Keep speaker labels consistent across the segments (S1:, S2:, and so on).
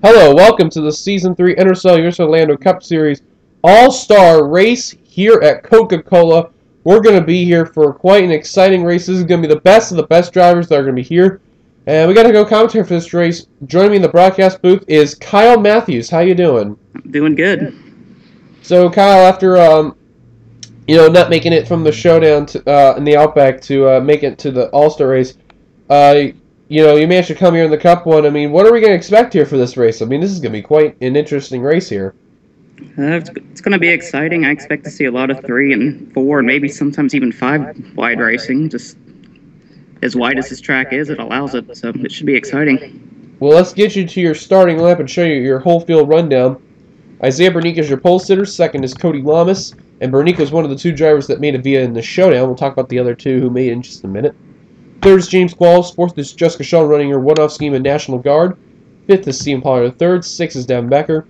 S1: Hello, welcome to the Season 3 NRSL Universal Orlando Cup Series All-Star Race here at Coca Cola. We're going to be here for quite an exciting race. This is going to be the best of the best drivers that are going to be here. And we got to go commentary for this race. Joining me in the broadcast booth is Kyle Matthews. How you doing?
S2: Doing good.
S1: So, Kyle, after not making it from the showdown in the Outback to make it to the All-Star race, you managed to come here in the Cup one. I mean, what are we going to expect here for this race? I mean, this is going to be quite an interesting race here.
S2: It's going to be exciting. I expect to see a lot of 3 and 4 and maybe sometimes even 5 wide racing. Just as wide as this track is, it allows it, so it should be exciting.
S1: Well, let's get you to your starting lap and show you your whole field rundown. Isaiah Bernique is your pole sitter. Second is Cody Lamas. And Bernique was one of the 2 drivers that made it via in the showdown. We'll talk about the other 2 who made it in just a minute. Third is James Qualls. Fourth is Jessica Shaw running her one-off scheme in National Guard. Fifth is Stephen Pollard III. Sixth is Devin Becker.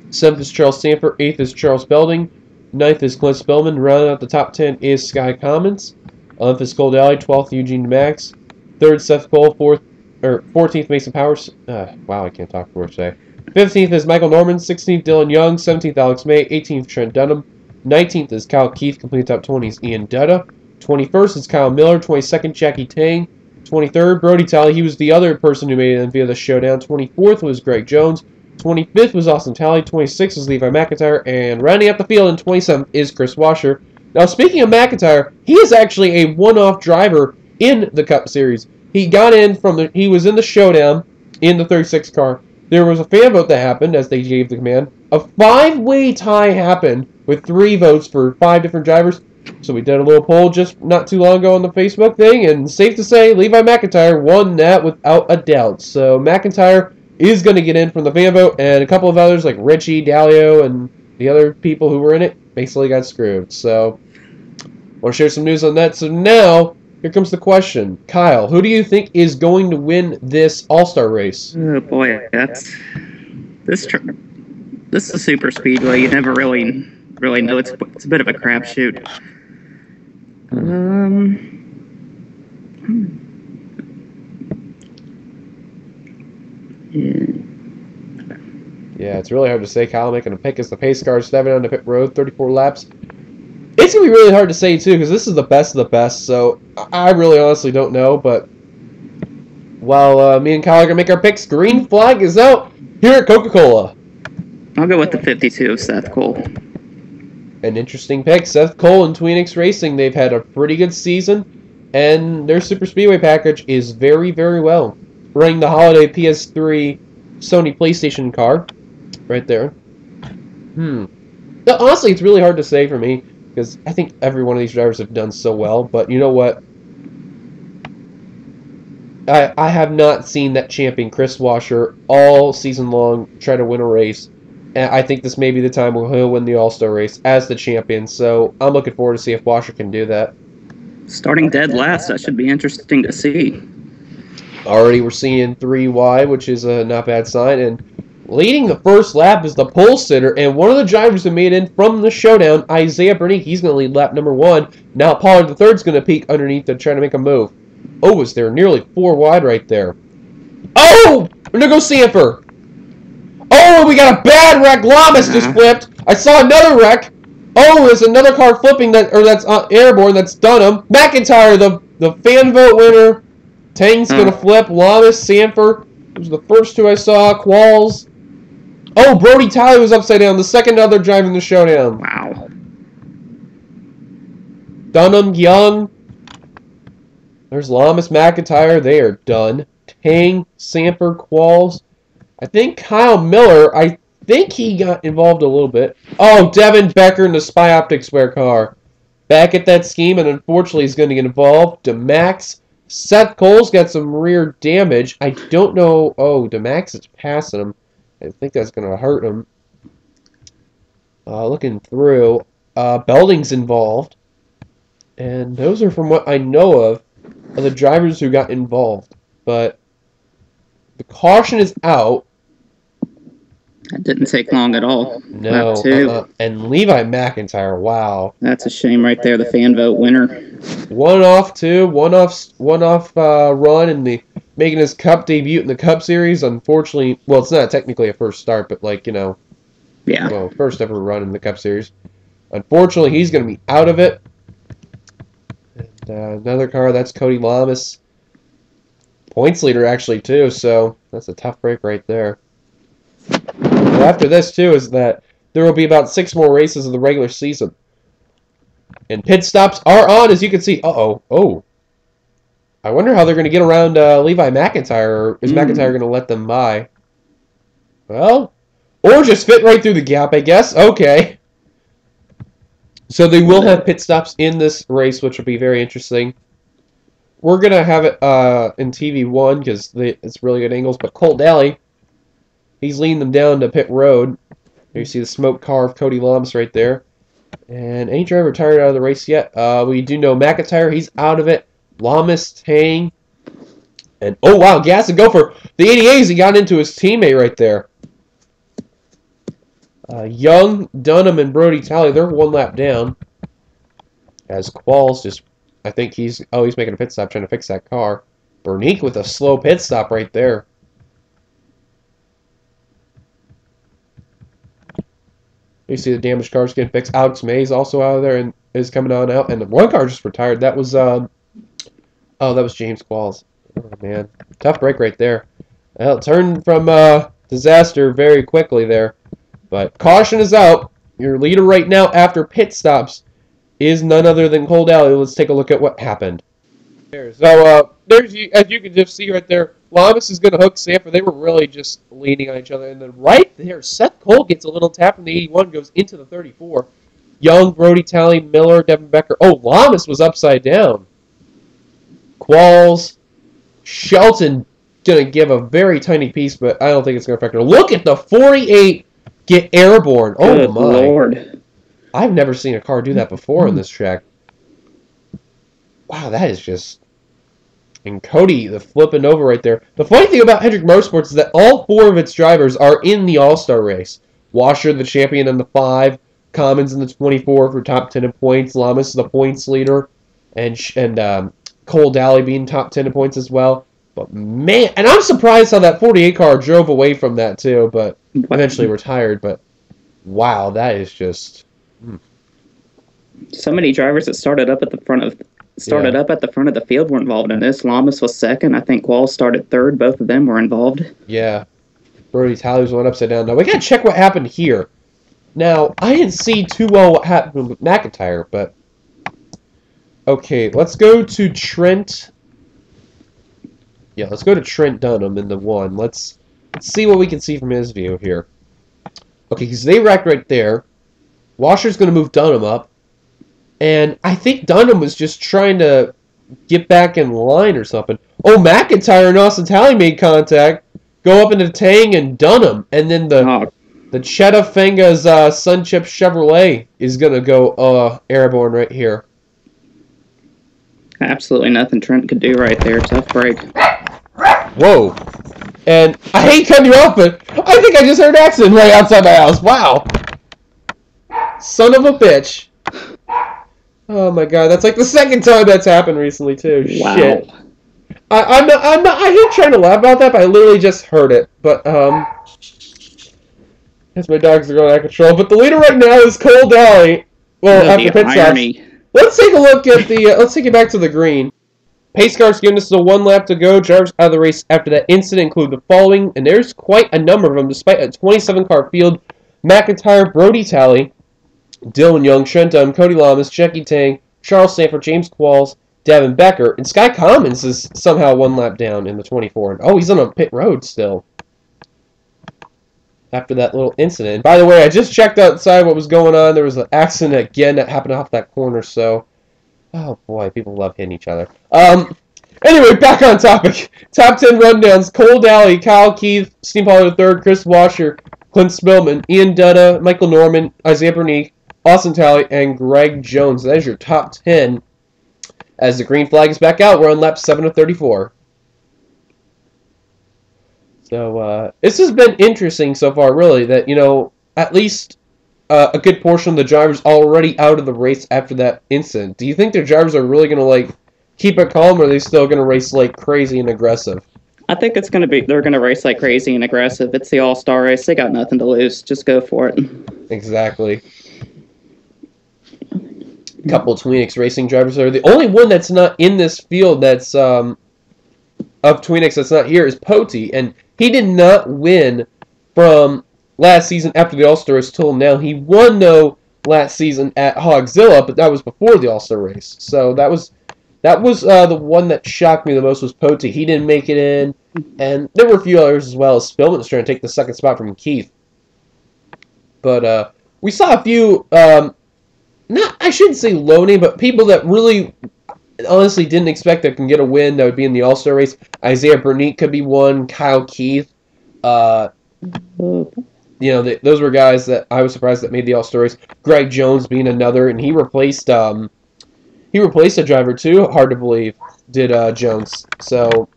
S1: Seventh is Charles Sanford. Eighth is Charles Belding. Ninth is Clint Spellman. Rounding out the top 10 is Sky Commons. 11th is Cole Daly. 12th, Eugene DeMax. 3rd, Seth Cole. 14th, Mason Powers. Wow, I can't talk for today. 15th is Michael Norman. 16th, Dylan Young. 17th, Alex May. 18th, Trent Dunham. 19th is Kyle Keith. Complete top 20 is Ian Dutta. 21st is Kyle Miller. 22nd, Jackie Tang. 23rd, Brody Talley. He was the other person who made it in via the showdown. 24th was Greg Jones. 25th was Austin Talley. 26th was Levi McIntyre. And rounding up the field in 27th is Chris Washer. Now, speaking of McIntyre, he is actually a one-off driver in the Cup Series. He got in he was in the showdown in the 36 car. There was a fan vote that happened as they gave the command. A 5-way tie happened with 3 votes for 5 different drivers. So we did a little poll just not too long ago on the Facebook thing, and safe to say, Levi McIntyre won that without a doubt. So McIntyre is going to get in from the fan vote, and a couple of others like Richie, Dalio, and the other people who were in it basically got screwed. So I want to share some news on that. So now, here comes the question. Kyle, who do you think is going to win this All-Star race?
S2: Oh boy, this is a super speedway. You never really know. It's a bit of a crapshoot.
S1: Yeah, it's really hard to say. Kyle making a pick as the pace car 7 on the pit road, 34 laps. It's going to be really hard to say, too, because this is the best of the best, so I really honestly don't know, but while me and Kyle are going to make our picks, green flag is out here at Coca Cola.
S2: I'll go with the 52 of Seth Cole.
S1: An interesting pick. Seth Cole and Tweenix Racing, they've had a pretty good season, and their Super Speedway package is very, very well. Running the holiday PS3 Sony PlayStation car right there. Now, honestly, it's really hard to say for me, because I think every one of these drivers have done so well, but you know what? I have not seen that champion Chris Washer all season long try to win a race. And I think this may be the time when he'll win the All-Star race as the champion. So I'm looking forward to see if Washer can do that.
S2: Starting dead last, that should be interesting to see.
S1: Already we're seeing 3 wide, which is a not bad sign. And leading the first lap is the pole sitter. And one of the drivers who made in from the showdown, Isaiah Bernique, he's going to lead lap number 1. Now Pollard III is going to peek underneath to try to make a move. Oh, is there nearly 4 wide right there? Oh! We're going to go Sanford. Oh, we got a bad wreck. Lamas just flipped. I saw another wreck. Oh, there's another car flipping that's airborne. That's Dunham. McIntyre, the fan vote winner. Tang's going to flip. Lamas, Sanford. Those were the first 2 I saw. Qualls. Oh, Brody Talley was upside down. The second other driver in the showdown.
S2: Wow.
S1: Dunham, Young. There's Lamas, McIntyre. They are done. Tang, Sanford, Qualls. I think Kyle Miller, I think he got involved a little bit. Oh, Devin Becker in the Spy Optics Square car. Back at that scheme, and unfortunately he's going to get involved. DeMax. Seth Cole's got some rear damage. I don't know. Oh, DeMax is passing him. I think that's going to hurt him. Looking through. Belding's involved. And those are from what I know of the drivers who got involved. But the caution is out.
S2: That didn't take long at all.
S1: No. And Levi McIntyre, wow.
S2: That's a shame right there, the fan vote winner.
S1: One off run in the making his Cup debut in the Cup Series. Unfortunately, well, it's not technically a first start, but like, you know,
S2: Yeah.
S1: well, first ever run in the Cup Series. Unfortunately, he's going to be out of it. And, another car, that's Cody Lamas. Points leader, actually, too, so that's a tough break right there. And after this, too, is that there will be about 6 more races of the regular season. And pit stops are on, as you can see. Uh-oh. Oh. I wonder how they're going to get around Levi McIntyre, or is McIntyre going to let them by? Well, or just fit right through the gap, I guess. Okay. So they will have pit stops in this race, which will be very interesting. We're going to have it in TV1 because it's really good angles. But Cole Daly, he's leading them down to pit road. There you see the smoke car of Cody Lamas right there. And any driver retired out of the race yet? We do know McIntyre, he's out of it. Lamas, Tang. And, oh, wow, gas and go for the 88s. He got into his teammate right there. Young, Dunham, and Brody Talley, they're 1 lap down. As Qualls just, I think he's making a pit stop trying to fix that car. Bernique with a slow pit stop right there. You see the damaged cars getting fixed. Alex Mays also out of there and is coming on out. And the one car just retired. That was, that was James Qualls. Oh, man. Tough break right there. Well, it turned from disaster very quickly there. But caution is out. Your leader right now after pit stops is none other than Cole Daly. Let's take a look at what happened. So, as you can just see right there, Lamas is going to hook Sanford. They were really just leaning on each other. And then right there, Seth Cole gets a little tap from the 81, goes into the 34. Young, Brody Talley, Miller, Devin Becker. Oh, Lamas was upside down. Qualls, Shelton going to give a very tiny piece, but I don't think it's going to affect her. Look at the 48 get airborne. Oh,
S2: Good
S1: my.
S2: Lord.
S1: I've never seen a car do that before in this track. Wow, that is just... And Cody, the flipping over right there. The funny thing about Hendrick Motorsports is that all 4 of its drivers are in the All-Star race. Washer, the champion in the 5. Commons in the 24 for top 10 in points. Lamas, the points leader. And Cole Daly being top 10 in points as well. But man, and I'm surprised how that 48 car drove away from that too, but eventually retired. But wow, that is just...
S2: So many drivers that started up at the front of the field were involved in this. Lamas was second. I think Qualls started third. Both of them were involved.
S1: Yeah. Brody Talley's one upside down. Now, we got to check what happened here. Now, I didn't see too well what happened with McIntyre, but... Okay, let's go to Trent. Yeah, let's go to Trent Dunham in the 1. Let's see what we can see from his view here. Okay, because they wrecked right there. Washer's going to move Dunham up. And I think Dunham was just trying to get back in line or something. Oh, McIntyre and Austin Talley made contact. Go up into Tang and Dunham. And then the Chetta Fenga's Sunchip Chevrolet is going to go airborne right here.
S2: Absolutely nothing Trent could do right there. Tough break.
S1: Whoa. And I hate cutting you off, but I think I just heard an accident right outside my house. Wow. Son of a bitch. Oh my god, that's like the 2nd time that's happened recently too.
S2: Wow.
S1: Shit. I hate trying to laugh about that, but I literally just heard it. But as my dogs are going out of control. But the leader right now is Cole Daly. Well, after pit stops. Let's take a look at the let's take it back to the green. Pace car's giving us the 1 lap to go. Drivers out of the race after that incident include the following, and there's quite a number of them despite a 27-car field. McIntyre, Brody Talley, Dylan Young, Trent Dunham, Cody Lamas, Jackie Tang, Charles Sanford, James Qualls, Devin Becker, and Sky Commons is somehow 1 lap down in the 24. Oh, he's on a pit road still. After that little incident. By the way, I just checked outside what was going on. There was an accident again that happened off that corner, so... Oh boy, people love hitting each other. Anyway, back on topic. Top 10 rundowns. Cole Daly, Kyle Keith, Steve Pollard III, Chris Washer, Clint Spillman, Ian Dutta, Michael Norman, Isaiah Bernique, Austin Talley, and Greg Jones. That is your top 10. As the green flag is back out, we're on lap 7 of 34. So, this has been interesting so far, really, that, you know, at least a good portion of the drivers already out of the race after that incident. Do you think their drivers are really going to, like, keep it calm, or are they still going to race like crazy and aggressive?
S2: I think it's going to be, they're going to race like crazy and aggressive. It's the All-Star race. They got nothing to lose. Just go for it.
S1: Exactly. A couple of Tweenix racing drivers there. The only one that's not in this field that's of Tweenix that's not here is Poti, and he did not win from last season after the All-Star race till now. He won, though, last season at Hogzilla, but that was before the All-Star race. So that was the one that shocked me the most was Poti. He didn't make it in, and there were a few others as well. Spillman was trying to take the second spot from Keith. But we saw a few, I shouldn't say low name, but people that really honestly didn't expect that can get a win that would be in the All-Star race. Isaiah Bernique could be one. Kyle Keith. Those were guys that I was surprised that made the All-Star race. Greg Jones being another, and he replaced a driver too. Hard to believe, did Jones. So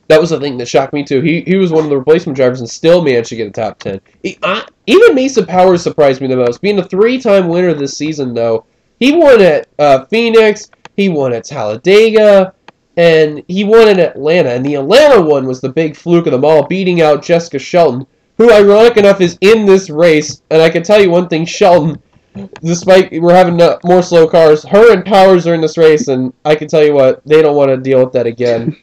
S1: that was the thing that shocked me too. He was one of the replacement drivers and still managed to get a top 10. Even Mason Powers surprised me the most. Being a 3-time winner this season, though, he won at Phoenix, he won at Talladega, and he won in Atlanta. And the Atlanta one was the big fluke of them all, beating out Jessica Shelton, who, ironic enough, is in this race. And I can tell you one thing, Shelton, despite we're having more slow cars, her and Powers are in this race, and I can tell you what, they don't want to deal with that again.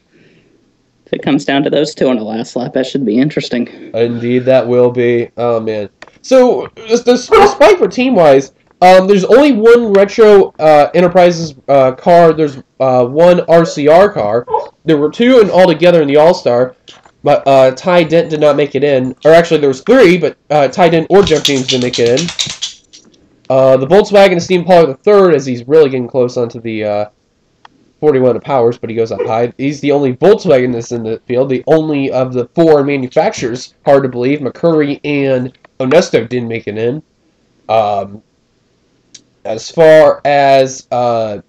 S2: If it comes down to those two on the last lap, that should be interesting.
S1: Indeed, that will be. Oh, man. So, despite for team-wise, there's only one Retro Enterprises car. There's one RCR car. There were two altogether in the All-Star, but Ty Dent did not make it in. Or actually, there was three, but Ty Dent or Jeff James didn't make it in. The Volkswagen is Steve Pollard III, as he's really getting close onto the 41 of Powers, but he goes up high. He's the only Volkswagen that's in the field, the only of the four manufacturers. Hard to believe. McCurry and Onesto didn't make it in. As far as Sega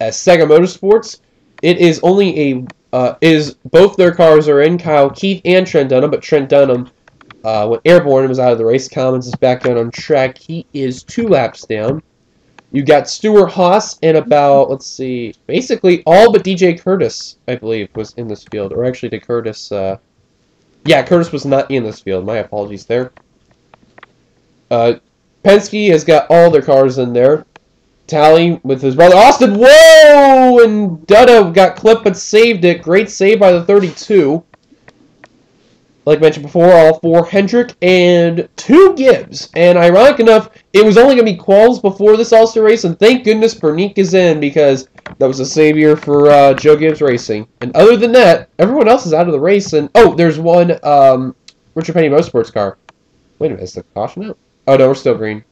S1: Motorsports, it is only both their cars are in, Kyle Keith and Trent Dunham, but Trent Dunham, when airborne, was out of the race. Commons is back down on track. He is 2 laps down. You got Stuart Haas and about, let's see, basically all but DJ Curtis, I believe, was in this field. Or actually, did Curtis, yeah, Curtis was not in this field. My apologies there. Penske has got all their cars in there. Tally with his brother Austin. Whoa! And Dutta got clipped but saved it. Great save by the 32. Like mentioned before, all 4 Hendrick and 2 Gibbs. And ironic enough, it was only going to be quals before this All-Star race, and thank goodness Bernique is in, because that was a savior for Joe Gibbs Racing. And other than that, everyone else is out of the race. And oh, there's one Richard Petty Motorsports car. Wait a minute, is the caution out? Oh no, we're still green.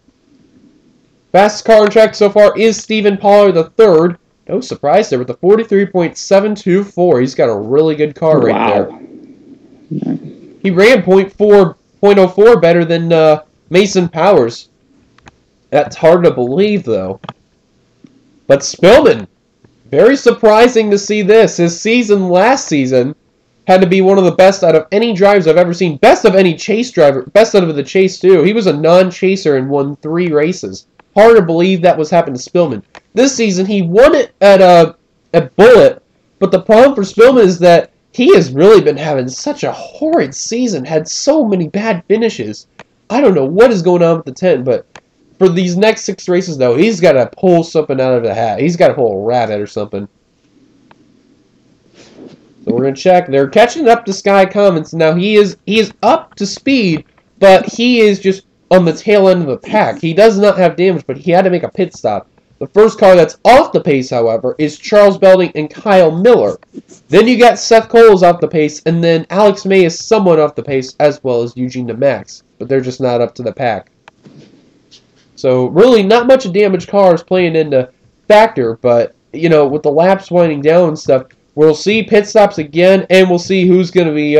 S1: Fastest car on track so far is Stephen Pollard III. No surprise there with the 43.724. He's got a really good car right there. He ran 0.04 better than Mason Powers. That's hard to believe, though. But Spillman, very surprising to see this. His season last season had to be one of the best out of any drivers I've ever seen. Best of any chase driver. Best out of the chase, too. He was a non-chaser and won 3 races. Hard to believe that was happening to Spillman. This season, he won it at Bullitt. But the problem for Spillman is that he has really been having such a horrid season. Had so many bad finishes. I don't know what is going on with the 10, but for these next 6 races, though, he's got to pull something out of the hat. He's got to pull a rabbit or something. So we're going to check. They're catching up to Sky Commons. Now, he is up to speed, but he is just on the tail end of the pack. He does not have damage, but he had to make a pit stop. The first car that's off the pace, however, is Charles Belding and Kyle Miller. Then you got Seth Coles off the pace, and then Alex May is somewhat off the pace, as well as Eugene DeMax. But they're just not up to the pack. So, really, not much of damaged cars playing into factor, but, you know, with the laps winding down and stuff, we'll see pit stops again, and we'll see who's going to be,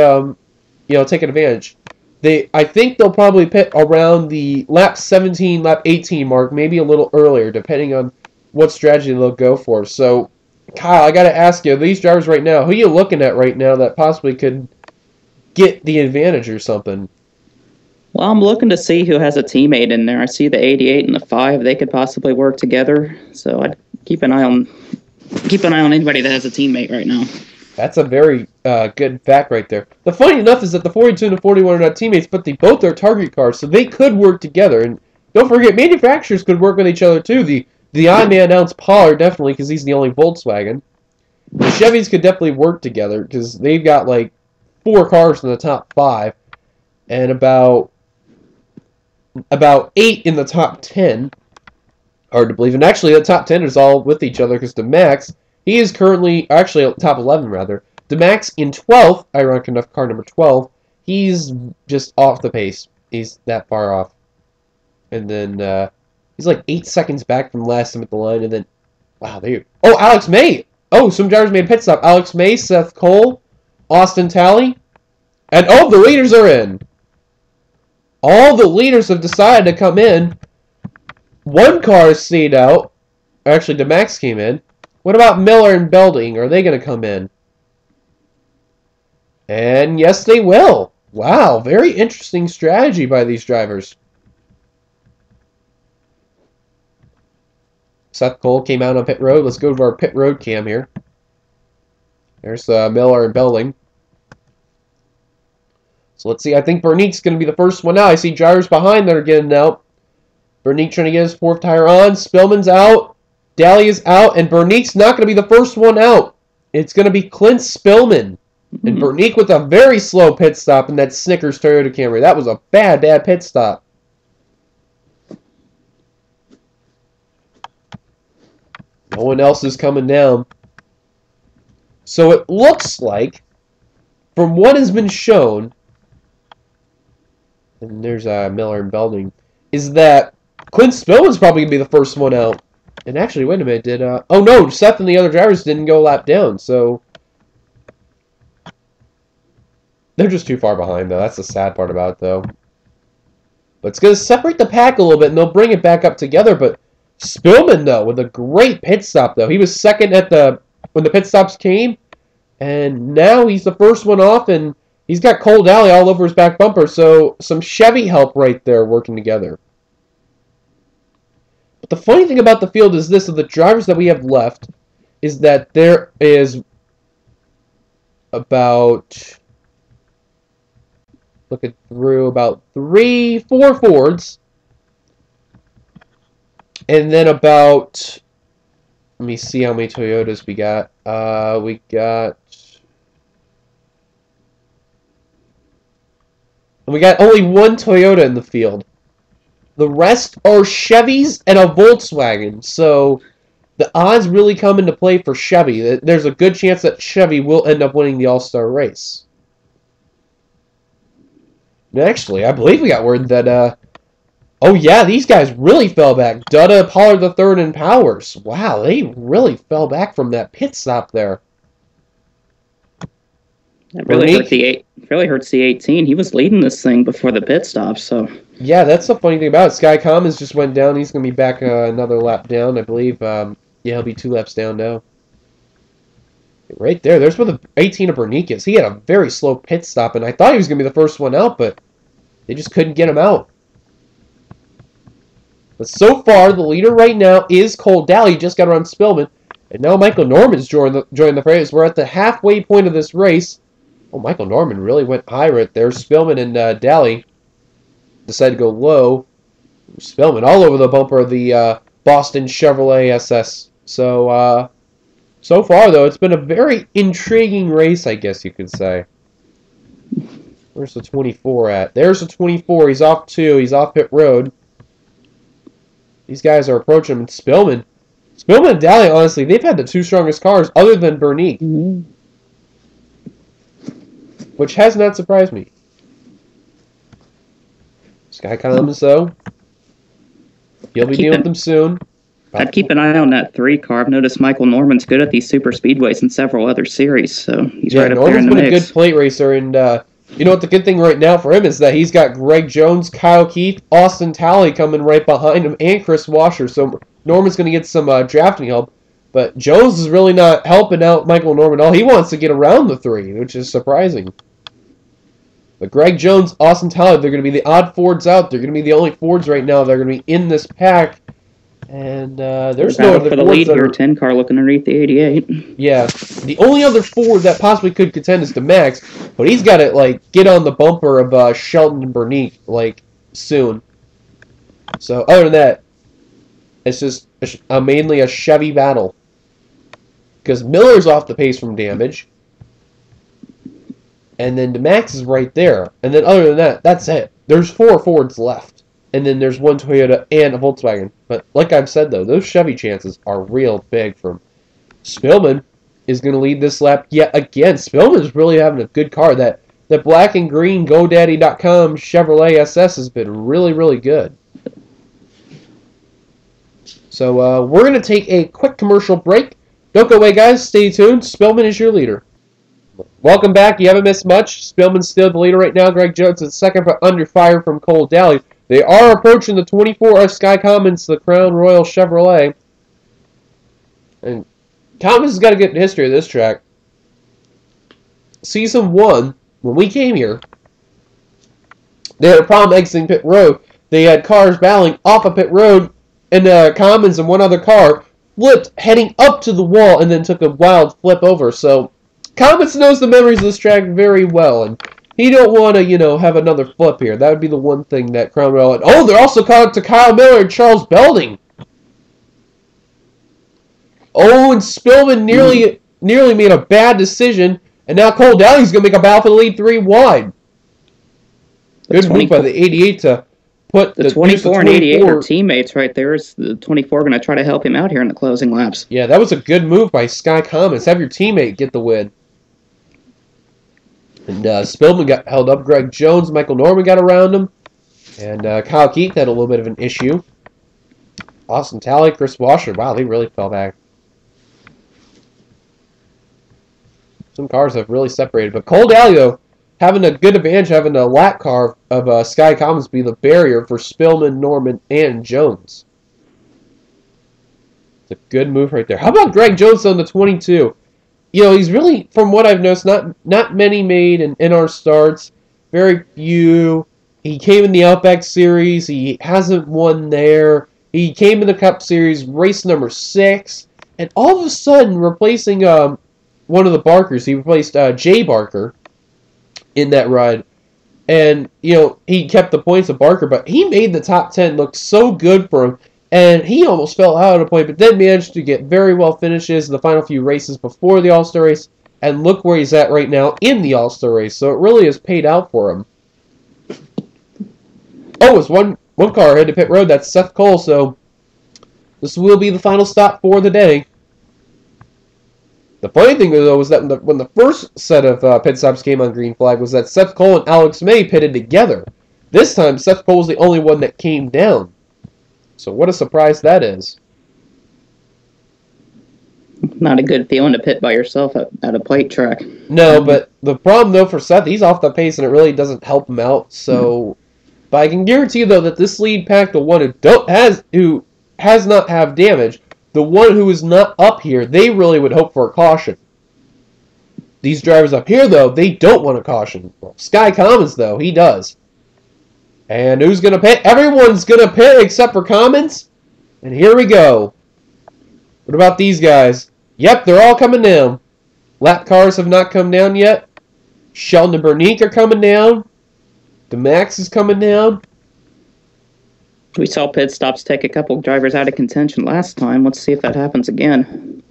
S1: taking advantage. I think they'll probably pit around the lap 17, lap 18 mark, maybe a little earlier, depending on what strategy they'll go for. So, Kyle, I got to ask you, these drivers right now, who are you looking at right now that possibly could get the advantage or something?
S2: Well, I'm looking to see who has a teammate in there. I see the 88 and the 5. They could possibly work together. So I'd keep an eye on anybody that has a teammate right now.
S1: That's a very good fact right there. The funny enough is that the 42 and the 41 are not teammates, but they both are target cars, so they could work together. And don't forget, manufacturers could work with each other too. The odd man outs Pollard definitely because he's the only Volkswagen. The Chevys could definitely work together because they've got like 4 cars in the top 5 and about 8 in the top 10. Hard to believe. And actually, the top 10 is all with each other because the Max, he is currently, actually, top 11 rather. The Max in 12th, ironic enough, car number 12, he's just off the pace. He's that far off. And then, he's like 8 seconds back from last time at the line. And then, wow, there. Oh, Alex May! Oh, some drivers made a pit stop. Alex May, Seth Cole, Austin Talley. And, oh, the leaders are in. All the leaders have decided to come in. One car is stayed out. Actually, the Max came in. What about Miller and Belding? Are they going to come in? And yes, they will. Wow, very interesting strategy by these drivers. Seth Cole came out on pit road. Let's go to our pit road cam here. There's Miller and Belding. So let's see. I think Vernique's going to be the first one out. I see drivers behind that are getting out. Vernique trying to get his 4th tire on. Spillman's out. Daly is out. And Vernique's not going to be the first one out. It's going to be Clint Spillman. And Vernique with a very slow pit stop in that Snickers Toyota Camry. That was a bad pit stop. No one else is coming down. So it looks like, from what has been shown, and there's Miller and Belding, is that Clint Spillman's probably going to be the first one out. And actually, wait a minute, did, oh no, Seth and the other drivers didn't go a lap down, so they're just too far behind, though. That's the sad part about it, though. But it's going to separate the pack a little bit, and they'll bring it back up together, but Spillman, though, with a great pit stop, though. He was second at when the pit stops came, and now he's the first one off, and he's got Cole Daly all over his back bumper, so some Chevy help right there working together. But the funny thing about the field is this, of the drivers that we have left, is that there is about, looking through, about 4 Fords, and then about, let me see how many Toyotas we got. We got only 1 Toyota in the field. The rest are Chevys and a Volkswagen. So the odds really come into play for Chevy. There's a good chance that Chevy will end up winning the All-Star race. And actually, I believe we got word that, oh yeah, these guys really fell back. Dutta, Pollard the third, and Powers. Wow, they really fell back from that pit stop there.
S2: That really hurts the 18. He was leading this thing before the pit stop, so.
S1: Yeah, that's the funny thing about it. Sky Commons just went down. He's going to be back another lap down, I believe. Yeah, he'll be 2 laps down now. Right there. There's where the 18 of Bernique is. He had a very slow pit stop, and I thought he was going to be the first one out, but they just couldn't get him out. But so far, the leader right now is Cole Daly. He just got around Spillman. And now Michael Norman's joined the race. We're at the halfway point of this race. Oh, Michael Norman really went high right there. Spillman and Daly decided to go low. Spillman all over the bumper of the Boston Chevrolet SS. So, so far, though, it's been a very intriguing race, I guess you could say. Where's the 24 at? There's the 24. He's off 2. He's off pit road. These guys are approaching him. And Spillman and Daly, honestly, they've had the 2 strongest cars other than Bernique. Which has not surprised me. Sky Commons, though. He'll be dealing with them soon.
S2: I'd keep an eye on that 3 car. I've noticed Michael Norman's good at these super speedways and several other series, so he's right up there in the mix. Norman's been a good plate racer, and you know what the good thing right now for him is that he's got Greg Jones, Kyle Keith, Austin Talley coming right behind him, and Chris Washer, so Norman's going to get some drafting help. But Jones is really not helping out Michael Norman at all. He wants to get around the 3, which is surprising. But Greg Jones, Austin Talley, they're going to be the odd Fords out. They're going to be the only Fords right now that are going to be in this pack.
S1: And there's
S2: Battle
S1: no other
S2: for the
S1: Fords
S2: lead
S1: that
S2: here.
S1: are...
S2: 10 car looking underneath the 88.
S1: Yeah, the only other Ford that possibly could contend is the Max, but he's got to, like, get on the bumper of Shelton and Bernique, like, soon. So, other than that, it's just mainly a Chevy battle. Because Miller's off the pace from damage. And then the Max is right there. And then other than that, that's it. There's 4 Fords left. And then there's 1 Toyota and a Volkswagen. But like I've said, though, those Chevy chances are real big for him. Spillman is going to lead this lap yet again. Spillman's really having a good car. That black and green GoDaddy.com Chevrolet SS has been really, really good. So we're going to take a quick commercial break. Don't go away, guys. Stay tuned. Spillman is your leader. Welcome back. You haven't missed much. Spillman's still the leader right now. Greg Jones is second, but under fire from Cole Daly. They are approaching the 24 of Sky Commons, the Crown Royal Chevrolet. And Commons has got a good history of this track. Season 1, when we came here, they had a problem exiting pit road. They had cars battling off of pit road, and Commons and one other car flipped heading up to the wall and then took a wild flip over. So Commons knows the memories of this track very well, and he don't want to, you know, have another flip here. That would be the one thing that Crown Royal... Oh, they're also caught up to Kyle Miller and Charles Belding. Oh, and Spillman nearly made a bad decision, and now Cole Daly's going to make a battle for the lead 3 wide. Good move by the 88 to put
S2: the 24 and 88 are teammates right there. Is the 24 going to try to help him out here in the closing laps?
S1: Yeah, that was a good move by Sky Commons. Have your teammate get the win. And Spillman got held up. Greg Jones, Michael Norman got around him. And Kyle Keith had a little bit of an issue. Austin Talley, Chris Washer. Wow, they really fell back. Some cars have really separated. But Cole Daly, though, having a good advantage, having a lap car of Sky Commons be the barrier for Spillman, Norman, and Jones. It's a good move right there. How about Greg Jones on the 22? You know, he's really, from what I've noticed, not many made in NR starts. Very few. He came in the Outback Series. He hasn't won there. He came in the Cup Series, race number 6. And all of a sudden, replacing one of the Barkers, he replaced Jay Barker in that ride. And, you know, he kept the points of Barker, but he made the top 10 look so good for him. And he almost fell out at a point, but then managed to get very well finishes in the final few races before the All-Star race. And look where he's at right now in the All-Star race. So it really has paid out for him. Oh, it's one car ahead to pit road. That's Seth Cole. So this will be the final stop for the day. The funny thing, though, was that when the first set of pit stops came on green flag was that Seth Cole and Alex May pitted together. This time, Seth Cole was the only one that came down. So what a surprise that is.
S2: Not a good feeling to pit by yourself at a plate track.
S1: No, but the problem, though, for Seth, he's off the pace, and it really doesn't help him out. So, but I can guarantee you, though, that this lead pack, the one who has not have damage, the one who is not up here, they really would hope for a caution. These drivers up here, though, they don't want a caution. Well, Sky Commons, though, he does. And who's going to pit? Everyone's going to pit except for Commons. And here we go. What about these guys? Yep, they're all coming down. Lap cars have not come down yet. Sheldon and Bernique are coming down. The Max is coming down.
S2: We saw pit stops take a couple drivers out of contention last time. Let's see if that happens again.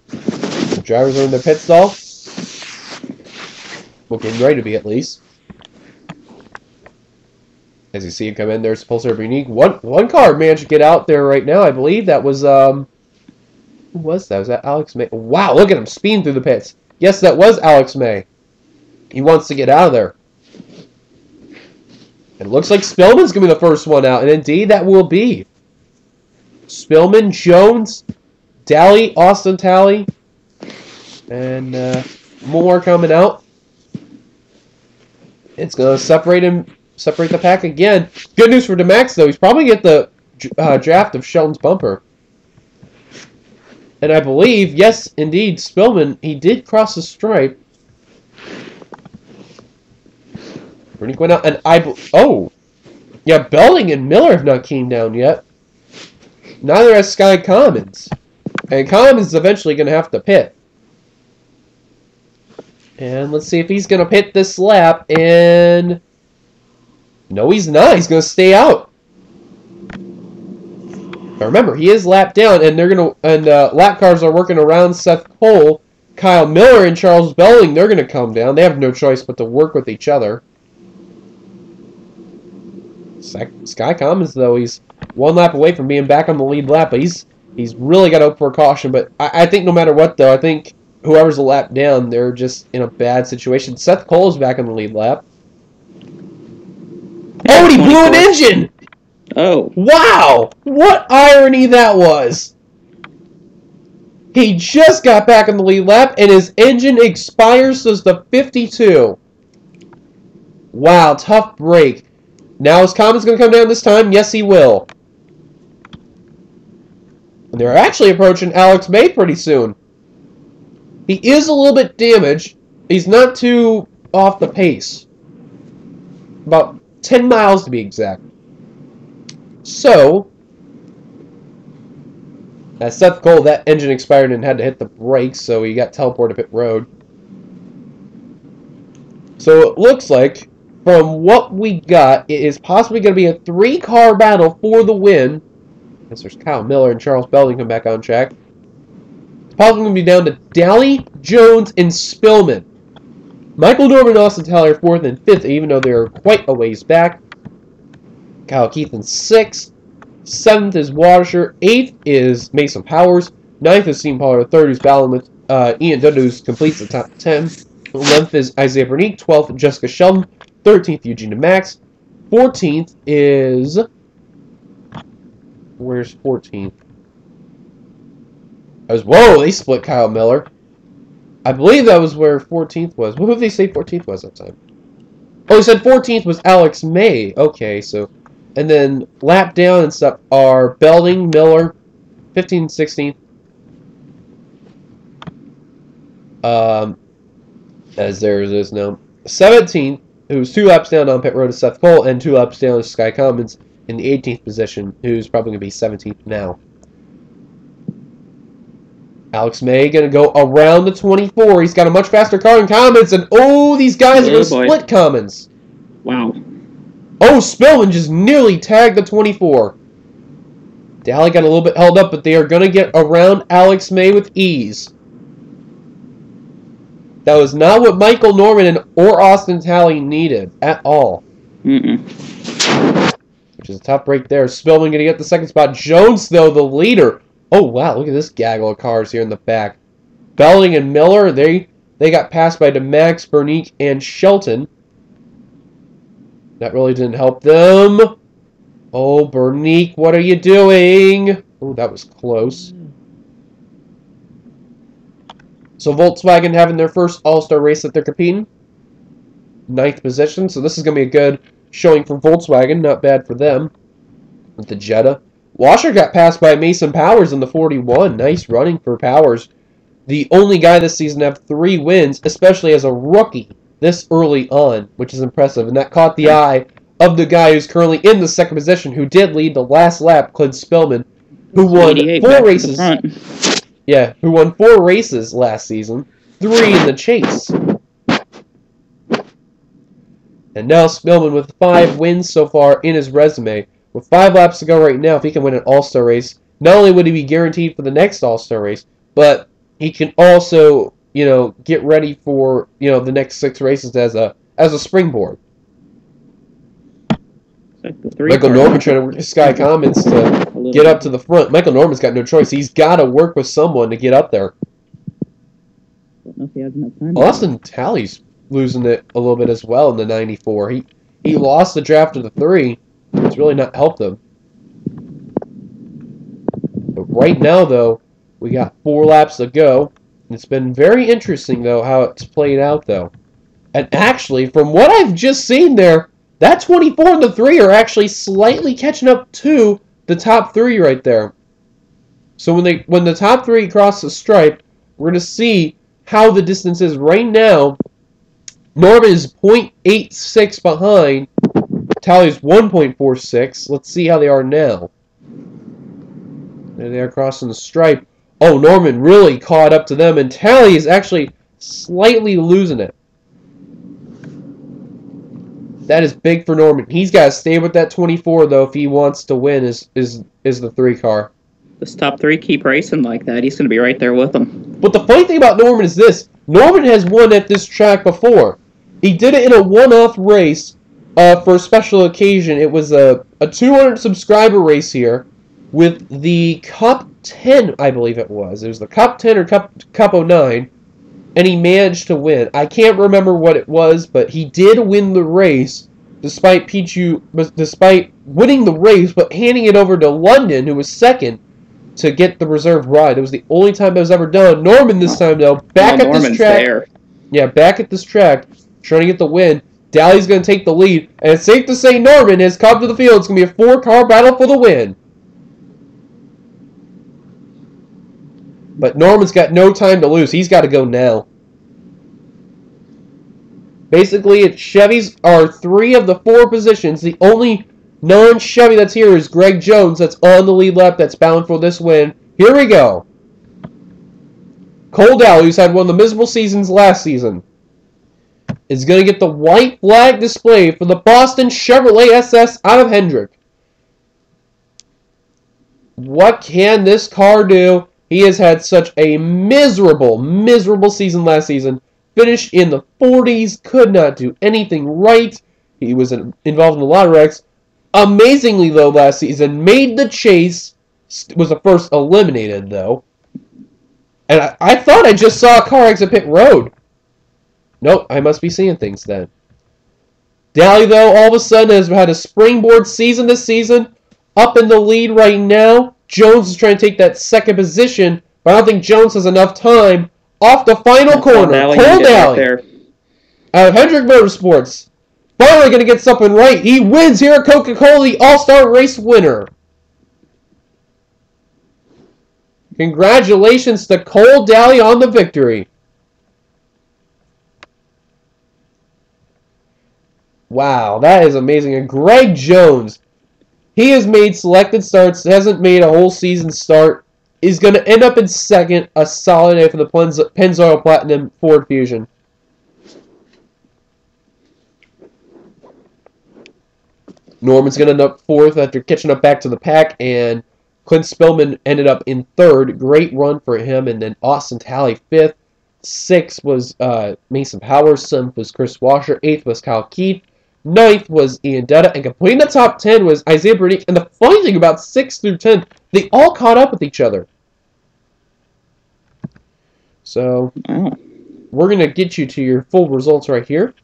S1: The drivers are in their pit stall. Well, getting ready to be, at least. As you see it come in, there's Pulsar Bernique. One car managed to get out there right now. I believe that was, who was that? Was that Alex May? Wow, look at him speeding through the pits. Yes, that was Alex May. He wants to get out of there. It looks like Spillman's going to be the first one out, and indeed that will be. Spillman, Jones, Daly, Austin Talley, and more coming out. It's going to separate the pack again. Good news for DeMax, though. He's probably get the draft of Sheldon's bumper. And I believe, yes, indeed, Spillman, he did cross the stripe. Bernique went out, and oh! Yeah, Belding and Miller have not came down yet. Neither has Sky Commons. And Commons is eventually going to have to pit. And let's see if he's going to pit this lap. And no, he's not. He's going to stay out. Now remember, he is lapped down, and they're going to lap cars are working around Seth Cole, Kyle Miller, and Charles Belding. They're going to come down. They have no choice but to work with each other. Sky Commons, though, he's one lap away from being back on the lead lap, but he's really got to hope for caution. But I think no matter what, though, I think whoever's a lap down, they're just in a bad situation. Seth Cole is back on the lead lap. Oh, and he blew an engine!
S2: Oh.
S1: Wow! What irony that was! He just got back on the lead lap, and his engine expires, so it's the 52. Wow, tough break. Now is Commons going to come down this time? Yes, he will. And they're actually approaching Alex May pretty soon. He is a little bit damaged. He's not too off the pace. About 10 miles to be exact. So, as Seth Cole, that engine expired and had to hit the brakes, so he got teleported to pit road. So it looks like, from what we got, it is possibly going to be a 3-car battle for the win. As there's Kyle Miller and Charles Belding come back on track. It's probably going to be down to Daly, Jones, and Spillman. Michael Norman and Austin Talley are 4th and 5th, even though they're quite a ways back. Kyle Keith in 6th. 7th is Watersher. 8th is Mason Powers. 9th is Steve Pollard. 3rd is battling with Ian Dundos, completes the top 10. 11th is Isaiah Bernique. 12th, Jessica Sheldon. 13th, Eugenia Max. 14th is... Where's 14th? Whoa, they split Kyle Miller. I believe that was where 14th was. What did they say 14th was that time? Oh, he said 14th was Alex May. Okay, so... And then lap down and stuff are Belding, Miller, 15th, 16th. As there it is now. 17th, who's 2 laps down on pit road, is Seth Cole, and 2 laps down is Sky Commons in the 18th position, who's probably going to be 17th now. Alex May going to go around the 24. He's got a much faster car than Commons, and oh, these guys are going to split Commons.
S2: Wow.
S1: Oh, Spillman just nearly tagged the 24. Daly got a little bit held up, but they are going to get around Alex May with ease. That was not what Michael Norman or Austin Talley needed at all. Which is a tough break there. Spillman going to get the second spot. Jones, though, the leader. Oh, wow, look at this gaggle of cars here in the back. Belding and Miller, they got passed by DeMax, Bernique, and Shelton. That really didn't help them. Oh, Bernique, what are you doing? Oh, that was close. So Volkswagen having their first All-Star race that they're competing. 9th position, so this is going to be a good showing for Volkswagen. Not bad for them with the Jetta. Washer got passed by Mason Powers in the 41. Nice running for Powers. The only guy this season to have 3 wins, especially as a rookie this early on, which is impressive. And that caught the eye of the guy who's currently in the 2nd position, who did lead the last lap, Clint Spillman, who won 4 races. Yeah, who won 4 races last season, 3 in the chase. And now Spillman with 5 wins so far in his resume. With 5 laps to go right now, if he can win an All-Star race, not only would he be guaranteed for the next All-Star race, but he can also, get ready for, the next 6 races as a springboard. Michael Norman trying to work his Sky Commons to get up to the front. Michael Norman's got no choice. He's got to work with someone to get up there. Austin Talley's losing it a little bit as well in the 94. He lost the draft of the 3. It's really not helped them. But right now, though, we got 4 laps to go. It's been very interesting, though, how it's played out, though. And actually, from what I've just seen there, that 24 and the 3 are actually slightly catching up to the top 3 right there. So when the top 3 cross the stripe, we're going to see how the distance is. Right now, Norman is 0.86 behind Tally's 1.46. Let's see how they are now. There they are crossing the stripe. Oh, Norman really caught up to them, and Tally is actually slightly losing it. That is big for Norman. He's got to stay with that 24, though, if he wants to win is the 3 car.
S2: This top 3 keep racing like that, he's going to be right there with them.
S1: But the funny thing about Norman is this. Norman has won at this track before. He did it in a one-off race for a special occasion. It was a 200 subscriber race here with the Cup 10, I believe it was. It was the Cup 10 or Cup 09. And he managed to win. I can't remember what it was, but he did win the race, despite winning the race, but handing it over to London, who was second, to get the reserve ride. It was the only time that was ever done. Norman this time, though, back at this track. There. Yeah, back at this track, trying to get the win. Dowley's going to take the lead, and it's safe to say Norman has come to the field. It's going to be a 4-car battle for the win. But Norman's got no time to lose. He's got to go now. Basically, Chevys are 3 of the 4 positions. The only non-Chevy that's here is Greg Jones. That's on the lead lap. That's bound for this win. Here we go. Cole Dowley, who's had one of the miserable seasons last season, is going to get the white flag display for the Boston Chevrolet SS out of Hendrick. What can this car do? He has had such a miserable, miserable season last season. Finished in the 40s, could not do anything right. He was involved in a lot of wrecks. Amazingly, though, last season, made the chase. Was the first eliminated, though. And I thought I just saw a car exit pit road. Nope, I must be seeing things then. Dowley, though, all of a sudden has had a springboard season this season. Up in the lead right now. Jones is trying to take that second position, but I don't think Jones has enough time. Off the final corner, Cole Dowley out of Hendrick Motorsports. Finally going to get something right. He wins here at Coca Cola, the All-Star Race winner. Congratulations to Cole Dowley on the victory. Wow, that is amazing. And Greg Jones, he has made selected starts, hasn't made a whole season start. Is going to end up in second, a solid day for the Pennzoil Platinum Ford Fusion. Norman's going to end up fourth after catching up back to the pack, and Clint Spillman ended up in third. Great run for him, and then Austin Talley fifth. Sixth was Mason Powers. Seventh was Chris Washer. Eighth was Kyle Keith. Ninth was Ian Dutta, and completing the top 10 was Isaiah Bernique. And the funny thing about 6 through 10, they all caught up with each other. So, we're going to get you to your full results right here.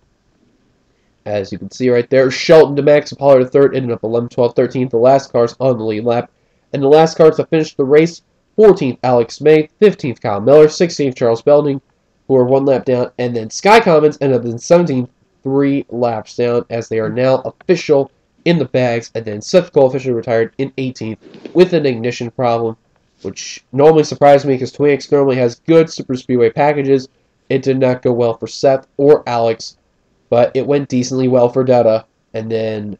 S1: As you can see right there, Shelton DeMax of Pollard III ended up 11, 12, 13th. The last cars on the lead lap. And the last cars to finish the race, 14th Alex May, 15th Kyle Miller, 16th Charles Belding, who are 1 lap down. And then Sky Commons ended up in 17th, 3 laps down, as they are now official in the bags. And then Seth Cole officially retired in 18th with an ignition problem, which normally surprised me because Twin X normally has good super speedway packages. It did not go well for Seth or Alex, but it went decently well for Dutta. And then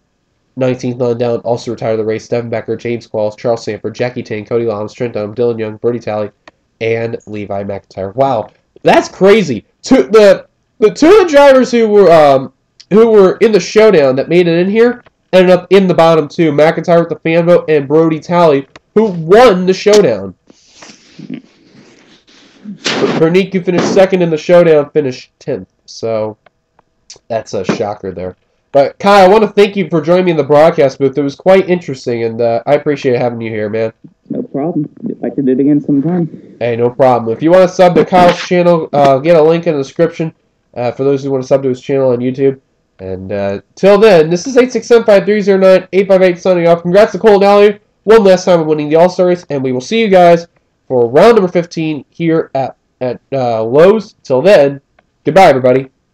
S1: 19th on down also retired the race. Devin Becker, James Qualls, Charles Sanford, Jackie Tang, Cody Loms, Trent Dunham, Dylan Young, Brody Talley, and Levi McIntyre. Wow, that's crazy. The two of the drivers who were in the showdown that made it in here ended up in the bottom 2. McIntyre with the fan vote and Brody Talley, who won the showdown. Bernique, who finished second in the showdown, finished 10th. So that's a shocker there. But Kai, I want to thank you for joining me in the broadcast booth. It was quite interesting, and I appreciate having you here, man.
S2: No problem. I could do it again sometime.
S1: Hey, no problem. If you want to sub to Kyle's channel, get a link in the description for those who want to sub to his channel on YouTube. And till then, this is 867-5309-858 signing off. Congrats to Cole Dowley one last time on winning the All-Star race, and we will see you guys for round number 15 here at Lowe's. Till then, goodbye, everybody.